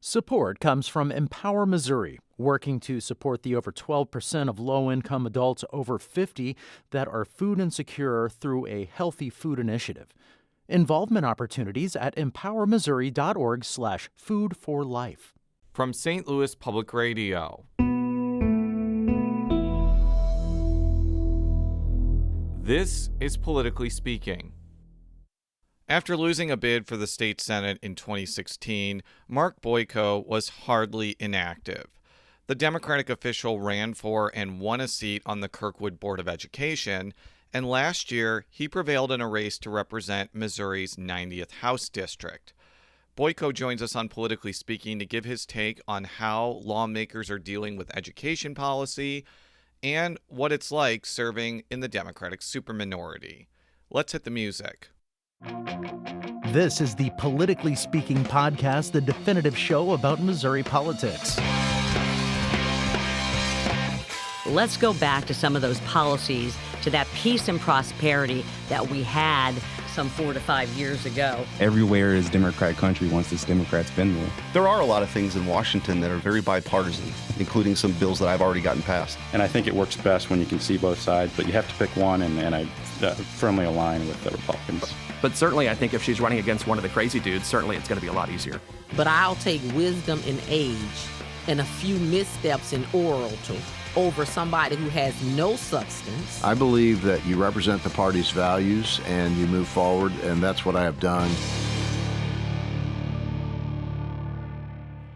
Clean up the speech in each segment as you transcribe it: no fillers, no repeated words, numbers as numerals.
Support comes from Empower Missouri, working to support the over 12% of low-income adults over 50 that are food insecure through a healthy food initiative. Involvement opportunities at empowermissouri.org/foodforlife. From St. Louis Public Radio. This is Politically Speaking. After losing a bid for the state Senate in 2016, Mark Boyko was hardly inactive. The Democratic official ran for and won a seat on the Kirkwood Board of Education, and last year he prevailed in a race to represent Missouri's 90th House District. Boyko joins us on Politically Speaking to give his take on how lawmakers are dealing with education policy and what it's like serving in the Democratic superminority. Let's hit the music. This is the Politically Speaking podcast, the definitive show about Missouri politics. Let's go back to some of those policies, to that peace and prosperity that we had some 4 to 5 years ago. Everywhere is Democratic country once this Democrat's been there. There are a lot of things in Washington that are very bipartisan, including some bills that I've already gotten passed. And I think it works best when you can see both sides, but you have to pick one, and I firmly align with the Republicans. But certainly, I think if she's running against one of the crazy dudes, certainly it's going to be a lot easier. But I'll take wisdom in age and a few missteps in oral over somebody who has no substance. I believe that you represent the party's values and you move forward, and that's what I have done.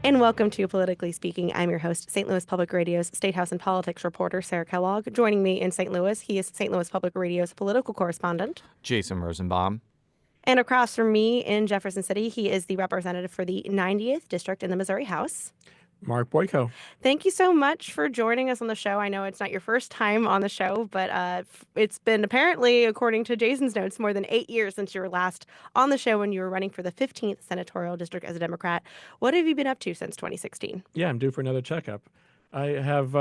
And welcome to Politically Speaking. I'm your host, St. Louis Public Radio's State House and Politics reporter, Sarah Kellogg. Joining me in St. Louis, he is St. Louis Public Radio's political correspondent, Jason Rosenbaum. And across from me in Jefferson City, he is the representative for the 90th District in the Missouri House, Mark Boyko. Thank you so much for joining us on the show. I know it's not your first time on the show, but it's been apparently, according to Jason's notes, more than 8 years since you were last on the show when you were running for the 15th Senatorial District as a Democrat. What have you been up to since 2016? Yeah, I'm due for another checkup. I have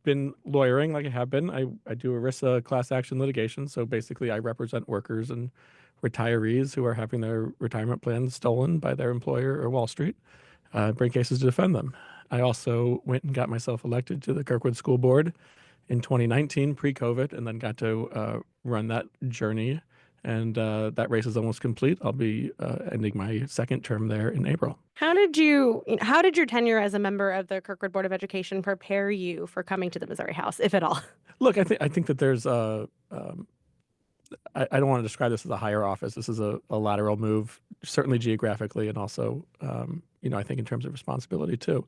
been lawyering like I have been. I do ERISA class action litigation. So basically, I represent workers and retirees who are having their retirement plans stolen by their employer or Wall Street. Bring cases to defend them. I also went and got myself elected to the Kirkwood School Board in 2019, pre-COVID, and then got to run that journey. And that race is almost complete. I'll be ending my second term there in April. How did your tenure as a member of the Kirkwood Board of Education prepare you for coming to the Missouri House, if at all? Look, I think that there's I don't want to describe this as a higher office. This is a lateral move, certainly geographically, and also, I think in terms of responsibility too.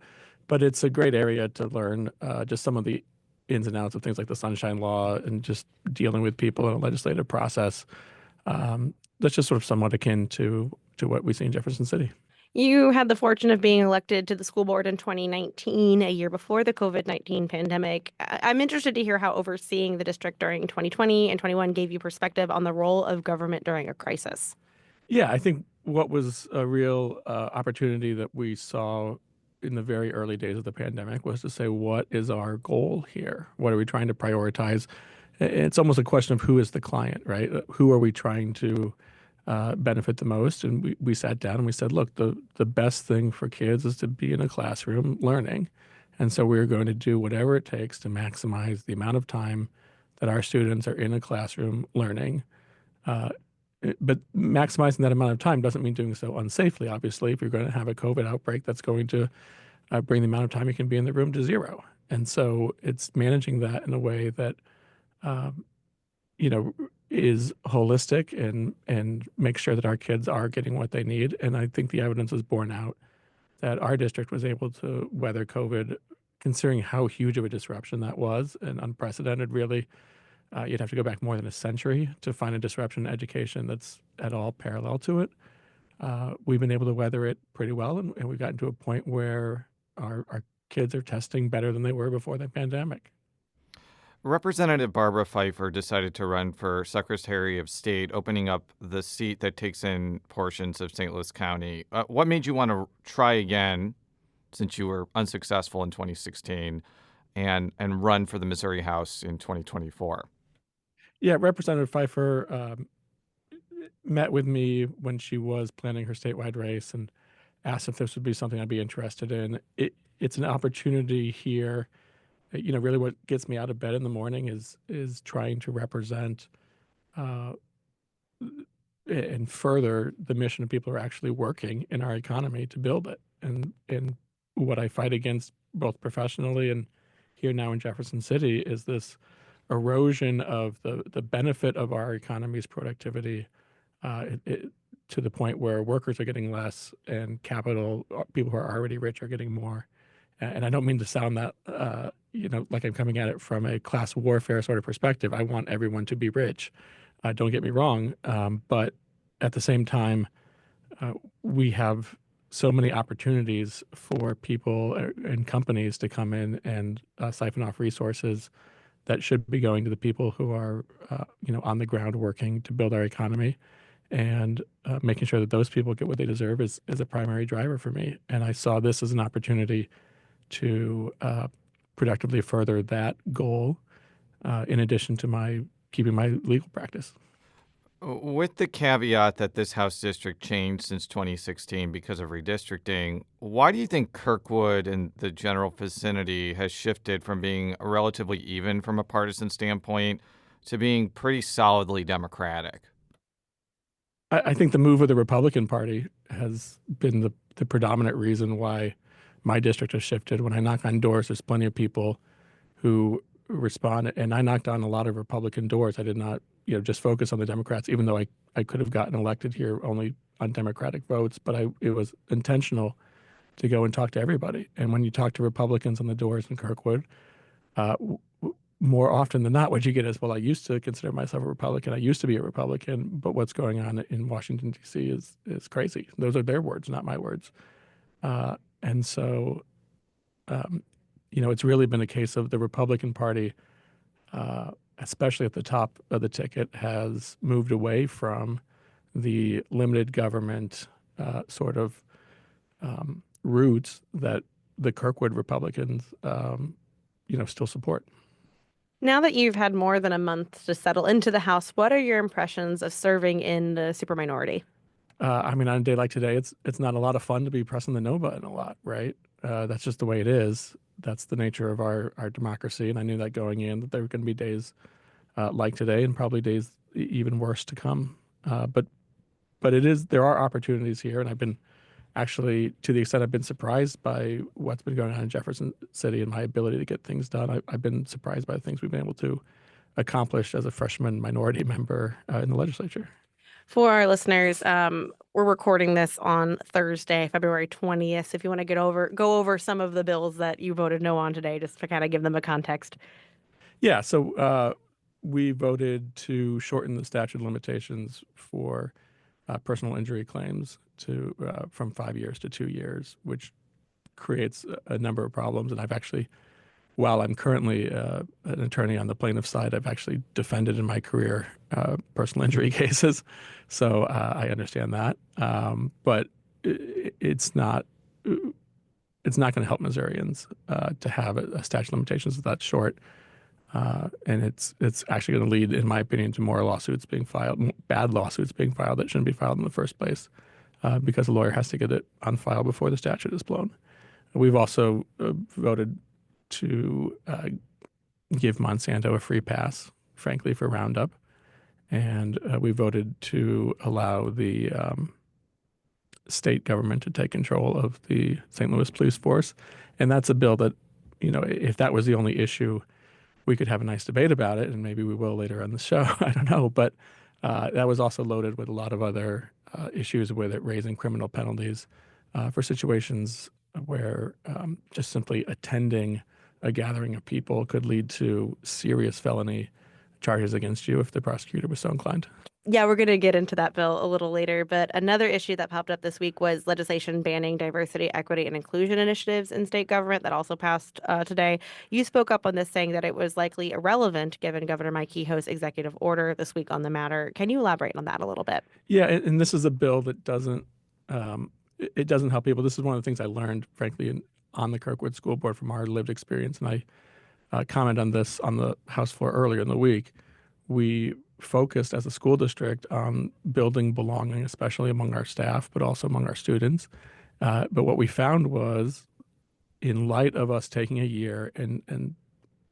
But it's a great area to learn just some of the ins and outs of things like the Sunshine Law and just dealing with people in a legislative process. That's just sort of somewhat akin to what we see in Jefferson City. You had the fortune of being elected to the school board in 2019, a year before the COVID-19 pandemic. I'm interested to hear how overseeing the district during 2020 and 21 gave you perspective on the role of government during a crisis. Yeah, I think what was a real opportunity that we saw in the very early days of the pandemic was to say, what is our goal here? What are we trying to prioritize? It's almost a question of who is the client, right? Who are we trying to benefit the most? And we sat down and we said, look, the best thing for kids is to be in a classroom learning. And so we're going to do whatever it takes to maximize the amount of time that our students are in a classroom learning. But maximizing that amount of time doesn't mean doing so unsafely. Obviously, if you're going to have a COVID outbreak, that's going to bring the amount of time you can be in the room to zero. And so it's managing that in a way that, is holistic and make sure that our kids are getting what they need. And I think the evidence is borne out that our district was able to weather COVID, considering how huge of a disruption that was and unprecedented, really. You'd have to go back more than a century to find a disruption in education that's at all parallel to it. We've been able to weather it pretty well, and we've gotten to a point where our kids are testing better than they were before the pandemic. Representative Barbara Pfeiffer decided to run for Secretary of State, opening up the seat that takes in portions of St. Louis County. What made you want to try again, since you were unsuccessful in 2016, and run for the Missouri House in 2024? Yeah, Representative Pfeiffer met with me when she was planning her statewide race and asked if this would be something I'd be interested in. It's an opportunity here. Really what gets me out of bed in the morning is trying to represent uh, and further the mission of people who are actually working in our economy to build it. And what I fight against both professionally and here now in Jefferson City is this erosion of the benefit of our economy's productivity to the point where workers are getting less and capital, people who are already rich are getting more. And I don't mean to sound that, like I'm coming at it from a class warfare sort of perspective. I want everyone to be rich. Don't get me wrong. But at the same time, we have so many opportunities for people and companies to come in and siphon off resources that should be going to the people who are, on the ground working to build our economy. And making sure that those people get what they deserve is a primary driver for me. And I saw this as an opportunity to productively further that goal in addition to keeping my legal practice. With the caveat that this House district changed since 2016 because of redistricting, why do you think Kirkwood and the general vicinity has shifted from being relatively even from a partisan standpoint to being pretty solidly Democratic? I think the move of the Republican Party has been the predominant reason why my district has shifted. When I knock on doors, there's plenty of people who respond, and I knocked on a lot of Republican doors. I did not, just focus on the Democrats, even though I could have gotten elected here only on Democratic votes, but it was intentional to go and talk to everybody. And when you talk to Republicans on the doors in Kirkwood, more often than not, what you get is, well, I used to consider myself a Republican. I used to be a Republican, but what's going on in Washington, D.C. is crazy. Those are their words, not my words. And so, it's really been a case of the Republican Party, especially at the top of the ticket, has moved away from the limited government sort of roots that the Kirkwood Republicans, still support. Now that you've had more than a month to settle into the House, what are your impressions of serving in the superminority? On a day like today, it's not a lot of fun to be pressing the no button a lot, right? That's just the way it is. That's the nature of our democracy, and I knew that going in, that there were going to be days like today and probably days even worse to come. But there are opportunities here, and I've been actually, to the extent I've been surprised by what's been going on in Jefferson City and my ability to get things done. I've been surprised by the things we've been able to accomplish as a freshman minority member in the legislature. For our listeners, we're recording this on Thursday, February 20th. So if you want to go over some of the bills that you voted no on today, just to kind of give them a context. Yeah, so we voted to shorten the statute of limitations for personal injury claims from 5 years to 2 years, which creates a number of problems. And I've actually, while I'm currently an attorney on the plaintiff side, I've actually defended in my career personal injury cases, so I understand that. But it's not going to help Missourians to have a statute of limitations that short. And it's actually going to lead, in my opinion, to more lawsuits being filed, bad lawsuits being filed that shouldn't be filed in the first place, because a lawyer has to get it on file before the statute is blown. We've also voted to give Monsanto a free pass, frankly, for Roundup, and we voted to allow the state government to take control of the St. Louis Police Force, and that's a bill that, if that was the only issue, we could have a nice debate about it, and maybe we will later on the show. I don't know. But that was also loaded with a lot of other issues with it, raising criminal penalties for situations where just simply attending a gathering of people could lead to serious felony charges against you if the prosecutor was so inclined. Yeah, we're going to get into that bill a little later, but another issue that popped up this week was legislation banning diversity, equity, and inclusion initiatives in state government that also passed today. You spoke up on this, saying that it was likely irrelevant given Governor Mike Kehoe's executive order this week on the matter. Can you elaborate on that a little bit? Yeah, and this is a bill that doesn't help people. This is one of the things I learned, frankly, on the Kirkwood School Board from our lived experience, and I commented on this on the House floor earlier in the week. We focused as a school district on building belonging, especially among our staff, but also among our students. But what we found was, in light of us taking a year and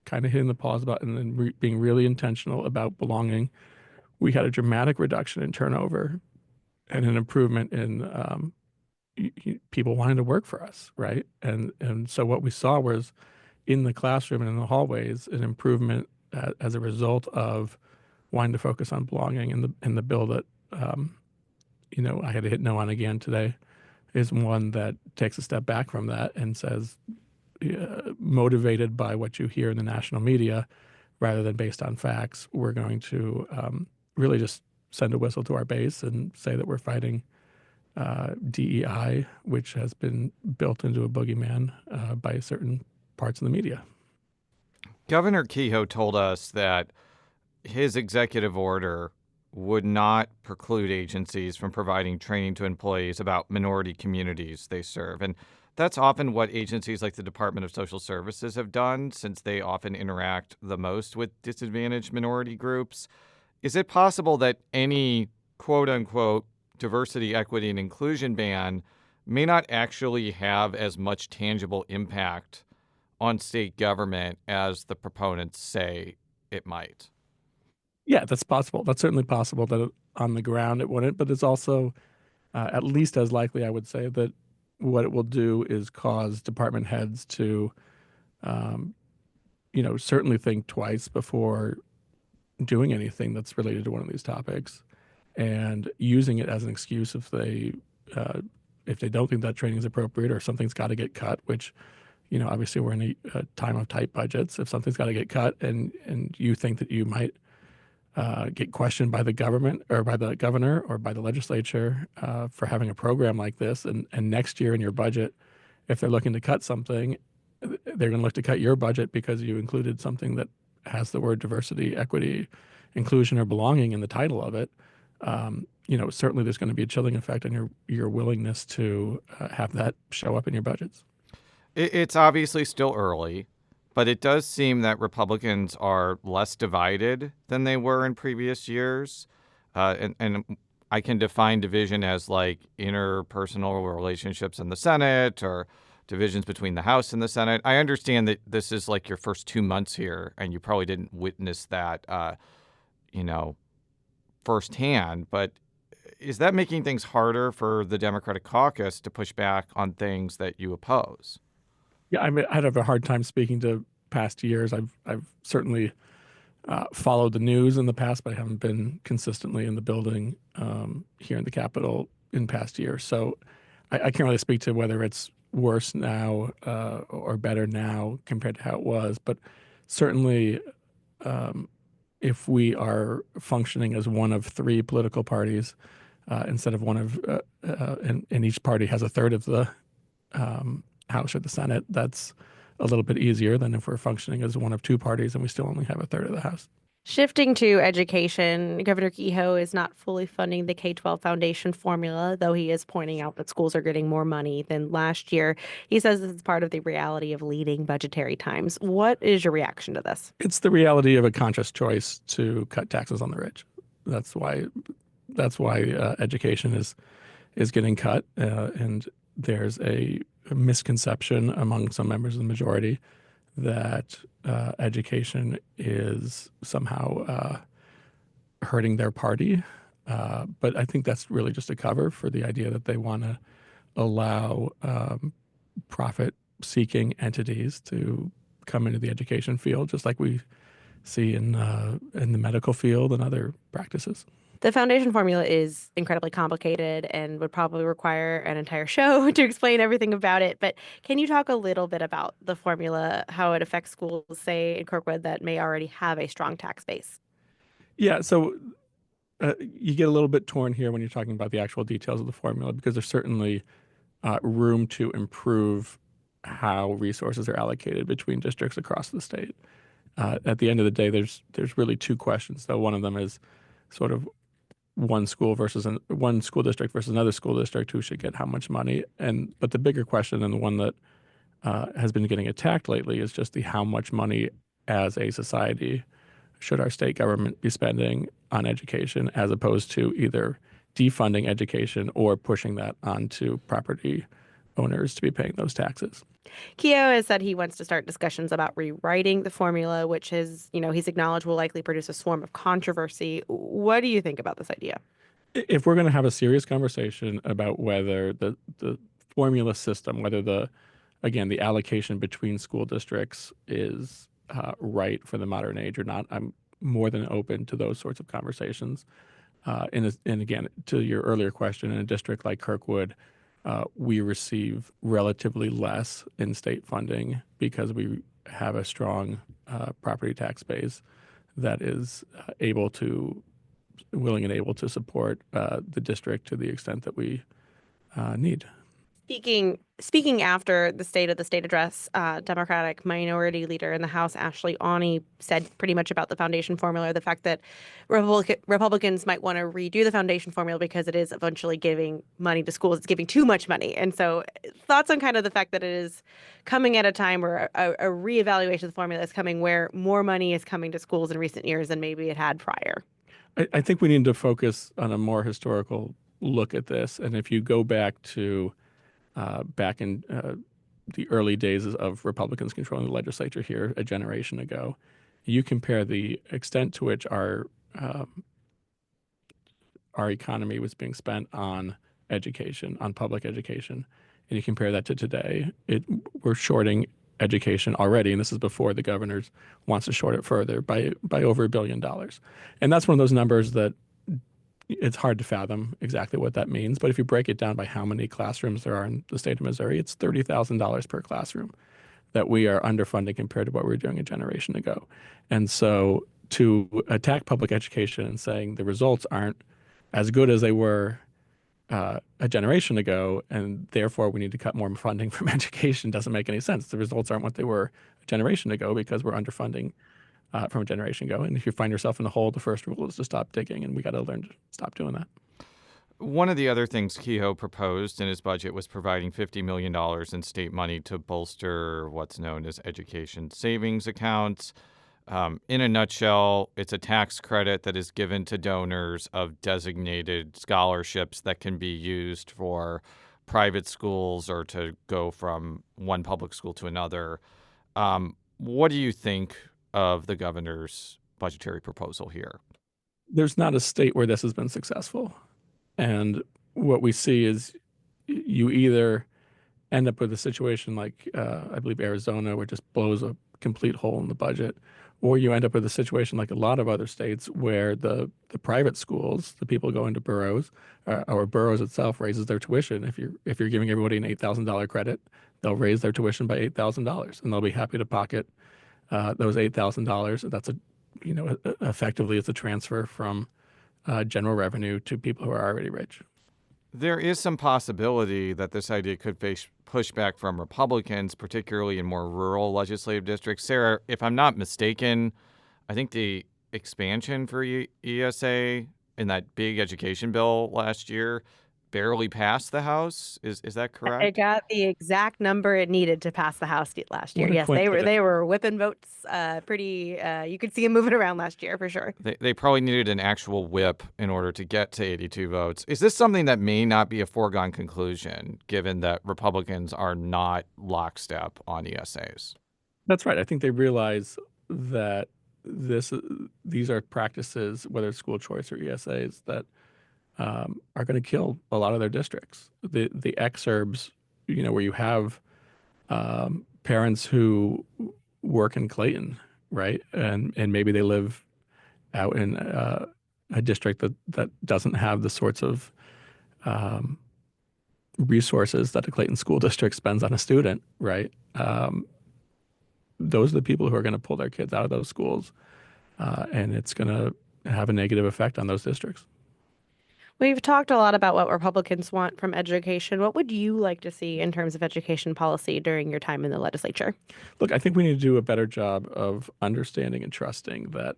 kind of hitting the pause about and then being really intentional about belonging, we had a dramatic reduction in turnover and an improvement in people wanting to work for us, right? And so what we saw was in the classroom and in the hallways an improvement as a result of wanting to focus on belonging. And the bill that I had to hit no on again today is one that takes a step back from that and says, motivated by what you hear in the national media rather than based on facts, we're going to really just send a whistle to our base and say that we're fighting DEI, which has been built into a boogeyman by certain parts of the media. Governor Kehoe told us that his executive order would not preclude agencies from providing training to employees about minority communities they serve. And that's often what agencies like the Department of Social Services have done, since they often interact the most with disadvantaged minority groups. Is it possible that any quote-unquote diversity, equity, and inclusion ban may not actually have as much tangible impact on state government as the proponents say it might? Yeah, that's possible. That's certainly possible that on the ground it wouldn't, but it's also at least as likely, I would say, that what it will do is cause department heads to, certainly think twice before doing anything that's related to one of these topics, and using it as an excuse if they don't think that training is appropriate or something's got to get cut, which, obviously we're in a time of tight budgets. If something's got to get cut and you think that you might get questioned by the government or by the governor or by the legislature for having a program like this, and next year in your budget, if they're looking to cut something, they're going to look to cut your budget because you included something that has the word diversity, equity, inclusion, or belonging in the title of it. Certainly there's going to be a chilling effect on your willingness to have that show up in your budgets. It's obviously still early, but it does seem that Republicans are less divided than they were in previous years. And I can define division as like interpersonal relationships in the Senate or divisions between the House and the Senate. I understand that this is like your first 2 months here, and you probably didn't witness that, firsthand. But is that making things harder for the Democratic caucus to push back on things that you oppose? Yeah, I'd have a hard time speaking to past years. I've certainly followed the news in the past, but I haven't been consistently in the building here in the Capitol in past years. So I can't really speak to whether it's worse now or better now compared to how it was. But certainly, if we are functioning as one of three political parties instead of one of, and each party has a third of the House or the Senate, that's a little bit easier than if we're functioning as one of two parties and we still only have a third of the House. Shifting to education, Governor Kehoe is not fully funding the K-12 Foundation formula, though he is pointing out that schools are getting more money than last year. He says this is part of the reality of leading budgetary times. What is your reaction to this? It's the reality of a conscious choice to cut taxes on the rich. That's why education is getting cut, and there's a misconception among some members of the majority that education is somehow hurting their party. But I think that's really just a cover for the idea that they want to allow profit-seeking entities to come into the education field, just like we see in the medical field and other practices. The foundation formula is incredibly complicated and would probably require an entire show to explain everything about it. But can you talk a little bit about the formula, how it affects schools, say, in Kirkwood that may already have a strong tax base? Yeah, so you get a little bit torn here when you're talking about the actual details of the formula, because there's certainly room to improve how resources are allocated between districts across the state. At the end of the day, there's really two questions, though. One of them is sort of one school district versus another school district, who should get how much money. But the bigger question, and the one that has been getting attacked lately, is just the how much money as a society should our state government be spending on education, as opposed to either defunding education or pushing that onto property owners to be paying those taxes. Keogh has said he wants to start discussions about rewriting the formula, which he's acknowledged will likely produce a swarm of controversy. What do you think about this idea? If we're going to have a serious conversation about whether the formula system, whether the allocation between school districts is right for the modern age or not, I'm more than open to those sorts of conversations. And again, to your earlier question, in a district like Kirkwood, we receive relatively less in state funding because we have a strong property tax base that is willing and able to support the district to the extent that we need. Speaking after the State of the State address, Democratic Minority Leader in the House, Ashley Awney, said pretty much about the foundation formula, the fact that Republicans might want to redo the foundation formula because it is eventually giving money to schools. It's giving too much money. And so thoughts on kind of the fact that it is coming at a time where a reevaluation of the formula is coming where more money is coming to schools in recent years than maybe it had prior. I think we need to focus on a more historical look at this. And if you go back in the early days of Republicans controlling the legislature here a generation ago, you compare the extent to which our economy was being spent on education, on public education, and you compare that to today, we're shorting education already, and this is before the governor wants to short it further by over $1 billion. And that's one of those numbers that it's hard to fathom exactly what that means. But if you break it down by how many classrooms there are in the state of Missouri, it's $30,000 per classroom that we are underfunding compared to what we were doing a generation ago. And so to attack public education and saying the results aren't as good as they were a generation ago, and therefore we need to cut more funding from education doesn't make any sense. The results aren't what they were a generation ago because we're underfunding from a generation ago. And if you find yourself in a hole, the first rule is to stop digging, and we got to learn to stop doing that. One of the other things Kehoe proposed in his budget was providing $50 million in state money to bolster what's known as education savings accounts. In a nutshell, it's a tax credit that is given to donors of designated scholarships that can be used for private schools or to go from one public school to another. What do you think of the governor's budgetary proposal here? There's not a state where this has been successful. And what we see is you either end up with a situation like, I believe, Arizona, where it just blows a complete hole in the budget, or you end up with a situation like a lot of other states where the private schools, the people go into boroughs, or boroughs itself raises their tuition. If you're giving everybody an $8,000 credit, they'll raise their tuition by $8,000, and they'll be happy to pocket those $8,000. That's effectively it's a transfer from general revenue to people who are already rich. There is some possibility that this idea could face pushback from Republicans, particularly in more rural legislative districts. Sarah, if I'm not mistaken, I think the expansion for ESA in that big education bill last year barely passed the House. Is that correct? It got the exact number it needed to pass the House last year. What a Yes, coincidence. they were whipping votes pretty. You could see them moving around last year for sure. They probably needed an actual whip in order to get to 82 votes. Is this something that may not be a foregone conclusion, given that Republicans are not lockstep on ESAs? That's right. I think they realize that these are practices, whether it's school choice or ESAs, that are going to kill a lot of their districts. The exurbs, where you have parents who work in Clayton, right, and maybe they live out in a district that doesn't have the sorts of resources that a Clayton school district spends on a student, right? Those are the people who are going to pull their kids out of those schools, and it's going to have a negative effect on those districts. We've talked a lot about what Republicans want from education. What would you like to see in terms of education policy during your time in the legislature? Look, I think we need to do a better job of understanding and trusting that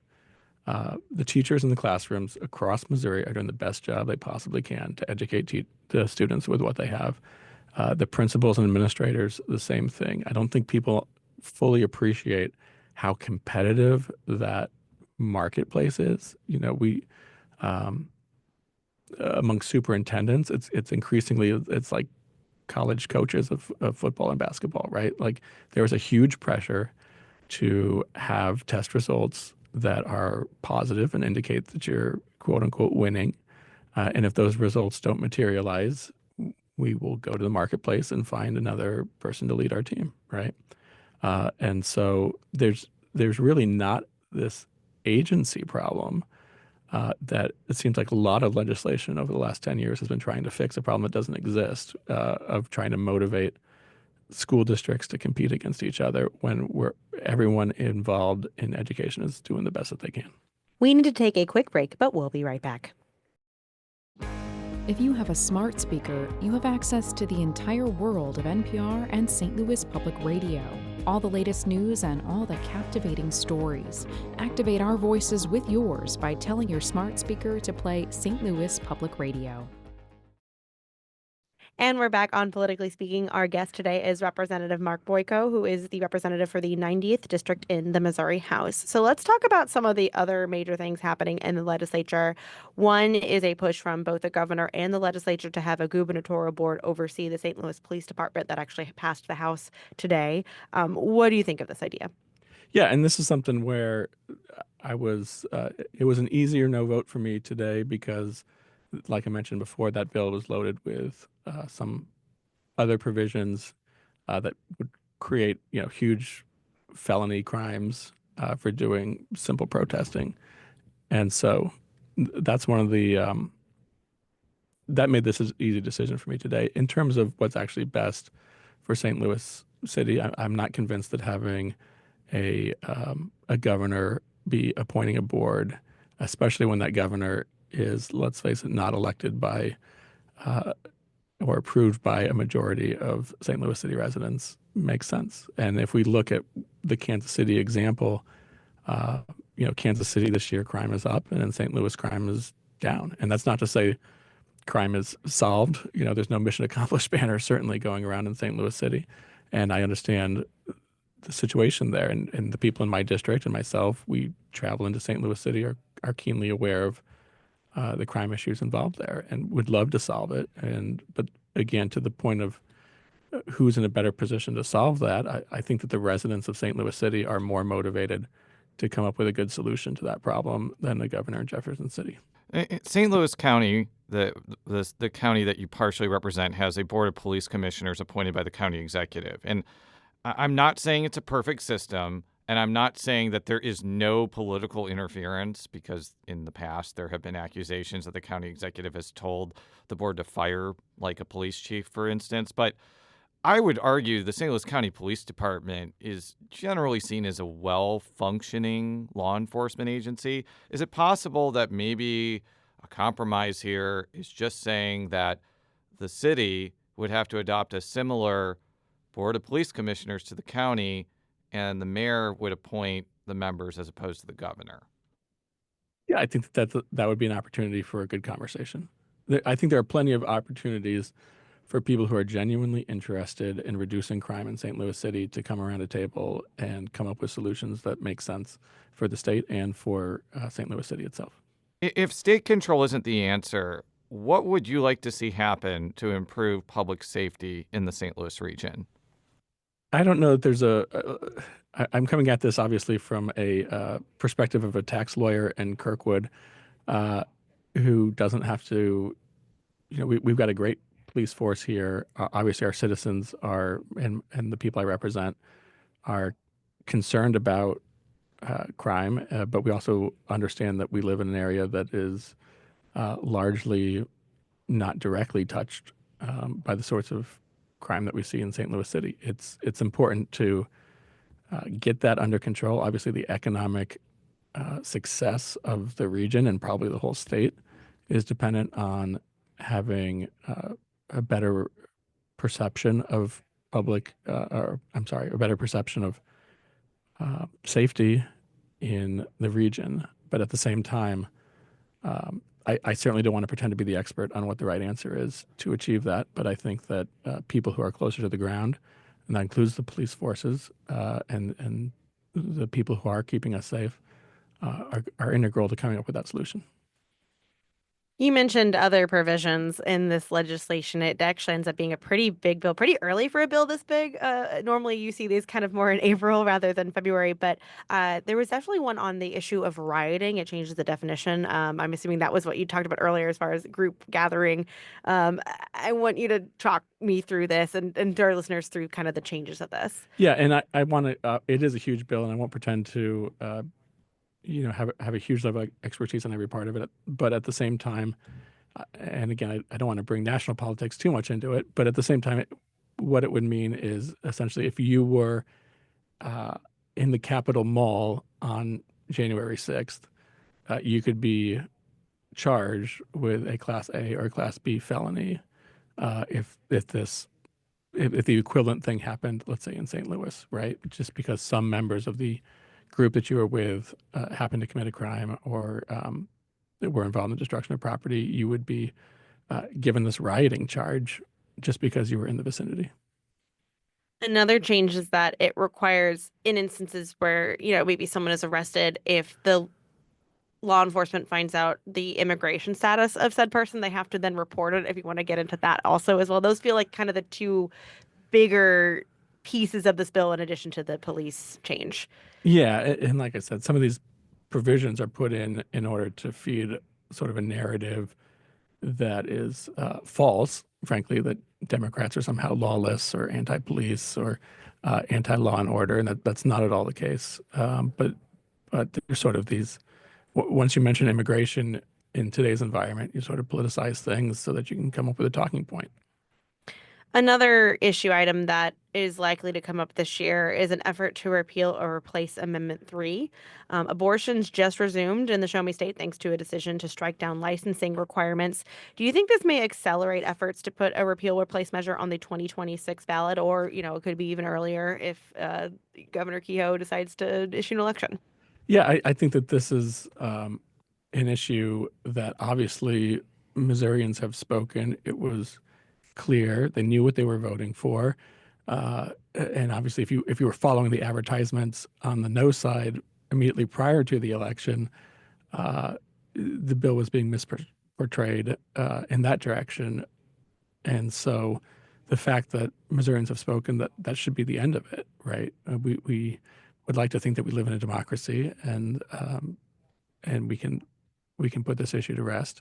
the teachers in the classrooms across Missouri are doing the best job they possibly can to educate the students with what they have. The principals and administrators, the same thing. I don't think people fully appreciate how competitive that marketplace is. Among superintendents, it's increasingly, it's like college coaches of football and basketball, right? Like there was a huge pressure to have test results that are positive and indicate that you're quote unquote winning. And if those results don't materialize, we will go to the marketplace and find another person to lead our team, right? And so there's really not this agency problem that it seems like a lot of legislation over the last 10 years has been trying to fix a problem that doesn't exist, of trying to motivate school districts to compete against each other when everyone involved in education is doing the best that they can. We need to take a quick break, but we'll be right back. If you have a smart speaker, you have access to the entire world of NPR and St. Louis Public Radio. All the latest news and all the captivating stories. Activate our voices with yours by telling your smart speaker to play St. Louis Public Radio. And we're back on Politically Speaking. Our guest today is Representative Mark Boyko, who is the representative for the 90th District in the Missouri House. So let's talk about some of the other major things happening in the legislature. One is a push from both the governor and the legislature to have a gubernatorial board oversee the St. Louis Police Department that actually passed the House today. What do you think of this idea? Yeah, and this is something where it was an easy or no vote for me today because, like I mentioned before, that bill was loaded with some other provisions that would create, huge felony crimes for doing simple protesting, and so that's one of the that made this an easy decision for me today. In terms of what's actually best for St. Louis City, I'm not convinced that having a governor be appointing a board, especially when that governor is, let's face it, not elected by or approved by a majority of St. Louis City residents, makes sense. And if we look at the Kansas City example, Kansas City this year crime is up, and in St. Louis crime is down. And that's not to say crime is solved. There's no mission accomplished banner certainly going around in St. Louis City. And I understand the situation there. And the people in my district and myself, we travel into St. Louis City, are keenly aware of the crime issues involved there and would love to solve it. But again, to the point of who's in a better position to solve that, I think that the residents of St. Louis City are more motivated to come up with a good solution to that problem than the governor in Jefferson City. St. Louis County, the county that you partially represent, has a board of police commissioners appointed by the county executive. And I'm not saying it's a perfect system, and I'm not saying that there is no political interference, because in the past there have been accusations that the county executive has told the board to fire, like a police chief, for instance. But I would argue the St. Louis County Police Department is generally seen as a well-functioning law enforcement agency. Is it possible that maybe a compromise here is just saying that the city would have to adopt a similar board of police commissioners to the county, and the mayor would appoint the members as opposed to the governor? Yeah, I think that would be an opportunity for a good conversation. I think there are plenty of opportunities for people who are genuinely interested in reducing crime in St. Louis City to come around a table and come up with solutions that make sense for the state and for St. Louis City itself. If state control isn't the answer, what would you like to see happen to improve public safety in the St. Louis region? I don't know that there's I'm coming at this obviously from a perspective of a tax lawyer in Kirkwood who doesn't have to, we've got a great police force here. Obviously, our citizens are, and the people I represent, are concerned about crime, but we also understand that we live in an area that is largely not directly touched by the sorts of crime that we see in St. Louis City. It's important to get that under control. Obviously, the economic success of the region and probably the whole state is dependent on having a better perception of a better perception of safety in the region. But at the same time, I certainly don't want to pretend to be the expert on what the right answer is to achieve that. But I think that people who are closer to the ground, and that includes the police forces and the people who are keeping us safe, are integral to coming up with that solution. You mentioned other provisions in this legislation. It actually ends up being a pretty big bill, pretty early for a bill this big. Normally, you see these kind of more in April rather than February, but there was definitely one on the issue of rioting. It changes the definition. I'm assuming that was what you talked about earlier as far as group gathering. I want you to talk me through this and to our listeners through kind of the changes of this. Yeah, and I want to. It is a huge bill, and I won't pretend to, have a huge level of expertise on every part of it. But at the same time, and again, I don't want to bring national politics too much into it. But at the same time, what it would mean is essentially if you were in the Capitol Mall on January 6th, you could be charged with a Class A or Class B felony if the equivalent thing happened, let's say in St. Louis, right? Just because some members of the group that you were with happened to commit a crime or were involved in destruction of property, you would be given this rioting charge just because you were in the vicinity. Another change is that it requires, in instances where, maybe someone is arrested, if the law enforcement finds out the immigration status of said person, they have to then report it. If you want to get into that also as well, those feel like kind of the two bigger pieces of this bill in addition to the police change. Yeah, and like I said, some of these provisions are put in order to feed sort of a narrative that is false, frankly, that Democrats are somehow lawless or anti-police or anti-law and order, and that's not at all the case. But there's sort of these, once you mention immigration in today's environment, you sort of politicize things so that you can come up with a talking point. Another issue item that is likely to come up this year is an effort to repeal or replace Amendment 3. Abortions just resumed in the Show Me State thanks to a decision to strike down licensing requirements. Do you think this may accelerate efforts to put a repeal replace measure on the 2026 ballot, or, it could be even earlier if Governor Kehoe decides to issue an election? Yeah, I think that this is an issue that obviously Missourians have spoken. It was clear. They knew what they were voting for. And obviously, if you were following the advertisements on the no side immediately prior to the election, the bill was being misportrayed in that direction. And so the fact that Missourians have spoken, that should be the end of it, right? We would like to think that we live in a democracy and we can put this issue to rest.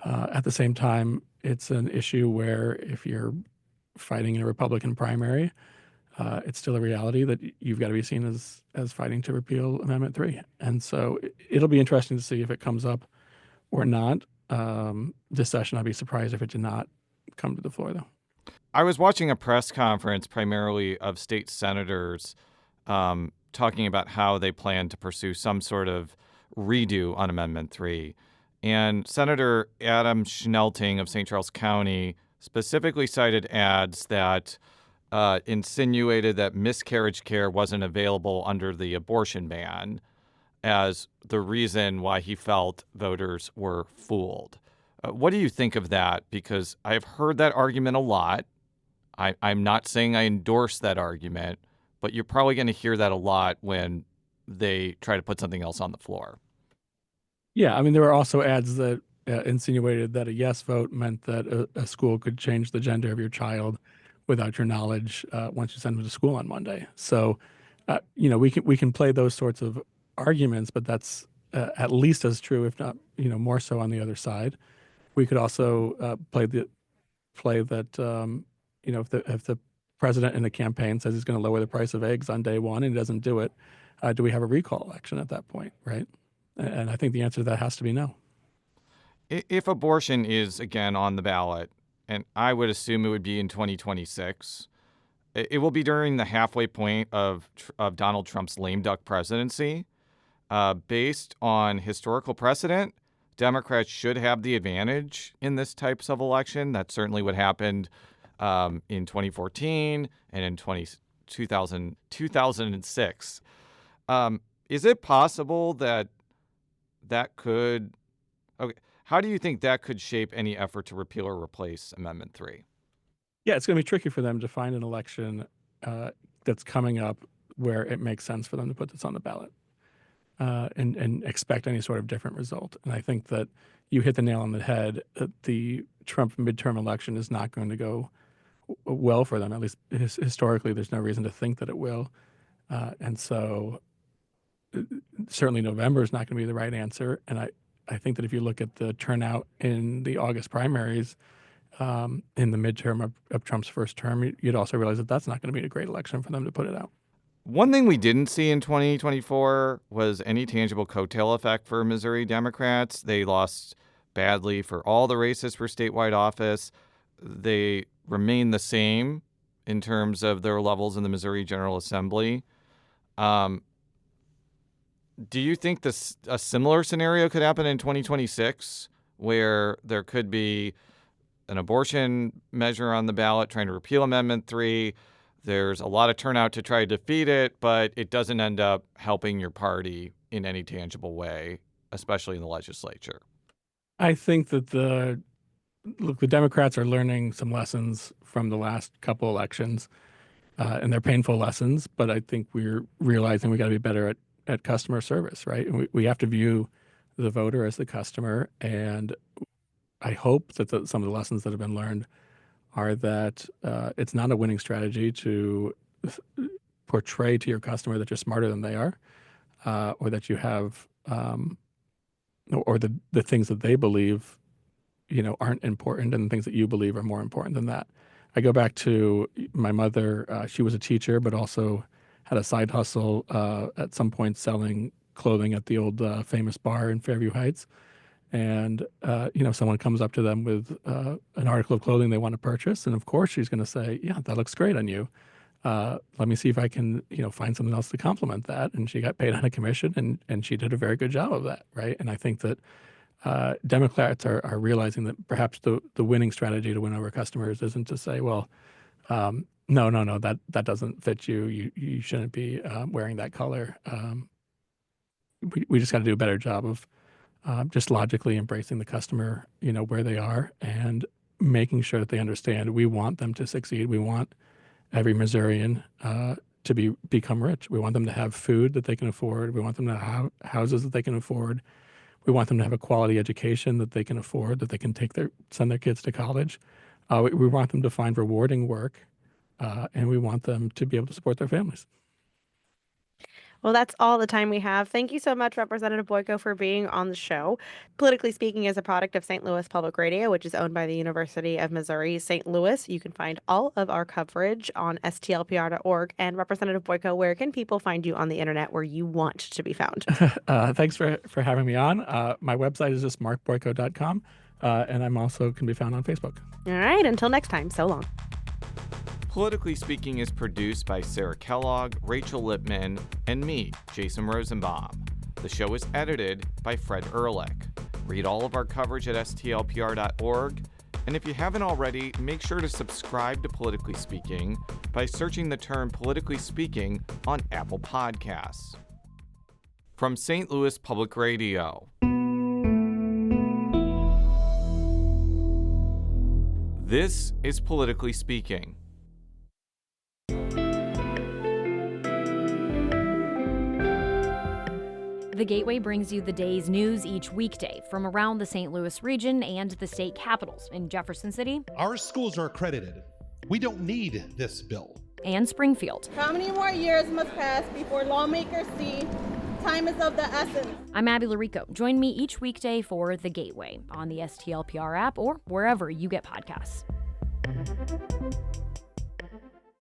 At the same time, it's an issue where if you're fighting in a Republican primary, it's still a reality that you've got to be seen as fighting to repeal Amendment 3. And so it'll be interesting to see if it comes up or not. This session, I'd be surprised if it did not come to the floor, though. I was watching a press conference primarily of state senators talking about how they plan to pursue some sort of redo on Amendment 3. And Senator Adam Schnelting of St. Charles County specifically cited ads that insinuated that miscarriage care wasn't available under the abortion ban as the reason why he felt voters were fooled. What do you think of that? Because I've heard that argument a lot. I'm not saying I endorse that argument, but you're probably going to hear that a lot when they try to put something else on the floor. Yeah, I mean, there were also ads that insinuated that a yes vote meant that a school could change the gender of your child without your knowledge once you send them to school on Monday. So, we can play those sorts of arguments, but that's at least as true, if not, more so on the other side. We could also play that, if the president in the campaign says he's going to lower the price of eggs on day one and he doesn't do it, do we have a recall election at that point, right? And I think the answer to that has to be no. If abortion is, again, on the ballot, and I would assume it would be in 2026, it will be during the halfway point of Donald Trump's lame duck presidency. Based on historical precedent, Democrats should have the advantage in this types of election. That's certainly what happened in 2014 and in 2006. Is it possible that could... Okay, how do you think that could shape any effort to repeal or replace Amendment 3? Yeah, it's going to be tricky for them to find an election that's coming up where it makes sense for them to put this on the ballot. and expect any sort of different result. And I think that you hit the nail on the head that the Trump midterm election is not going to go well for them. At least historically, there's no reason to think that it will. And so certainly November is not going to be the right answer. And I think that if you look at the turnout in the August primaries, in the midterm of Trump's first term, you'd also realize that that's not going to be a great election for them to put it out. One thing we didn't see in 2024 was any tangible coattail effect for Missouri Democrats. They lost badly for all the races for statewide office. They remain the same in terms of their levels in the Missouri General Assembly. Do you think a similar scenario could happen in 2026, where there could be an abortion measure on the ballot trying to repeal Amendment 3? There's a lot of turnout to try to defeat it, but it doesn't end up helping your party in any tangible way, especially in the legislature. I think that the Democrats are learning some lessons from the last couple elections, and they're painful lessons, but I think we're realizing we got to be better at customer service, right? And we have to view the voter as the customer, and I hope that some of the lessons that have been learned are that it's not a winning strategy to portray to your customer that you're smarter than they are, or that you have, or the things that they believe, aren't important, and the things that you believe are more important than that. I go back to my mother. She was a teacher, but also had a side hustle at some point selling clothing at the old famous bar in Fairview Heights. And, someone comes up to them with an article of clothing they want to purchase. And of course, she's going to say, yeah, that looks great on you. Let me see if I can, find something else to complement that. And she got paid on a commission, and she did a very good job of that. Right. And I think that Democrats are realizing that perhaps the winning strategy to win over customers isn't to say, well, no, that doesn't fit you. You shouldn't be wearing that color. We just got to do a better job of just logically embracing the customer, where they are, and making sure that they understand we want them to succeed. We want every Missourian to become rich. We want them to have food that they can afford. We want them to have houses that they can afford. We want them to have a quality education that they can afford, that they can send their kids to college. We want them to find rewarding work, and we want them to be able to support their families. Well, that's all the time we have. Thank you so much, Representative Boyko, for being on the show. Politically Speaking is a product of St. Louis Public Radio, which is owned by the University of Missouri St. Louis. You can find all of our coverage on STLPR.org. And Representative Boyko, where can people find you on the internet where you want to be found? Thanks for having me on. My website is just markboyko.com, and I'm also can be found on Facebook. All right. Until next time, so long. Politically Speaking is produced by Sarah Kellogg, Rachel Lippman, and me, Jason Rosenbaum. The show is edited by Fred Ehrlich. Read all of our coverage at STLPR.org. And if you haven't already, make sure to subscribe to Politically Speaking by searching the term Politically Speaking on Apple Podcasts. From St. Louis Public Radio. This is Politically Speaking. The Gateway brings you the day's news each weekday from around the St. Louis region and the state capitals in Jefferson City. Our schools are accredited. We don't need this bill. And Springfield. How many more years must pass before lawmakers see time is of the essence? I'm Abby Larico. Join me each weekday for The Gateway on the STLPR app or wherever you get podcasts.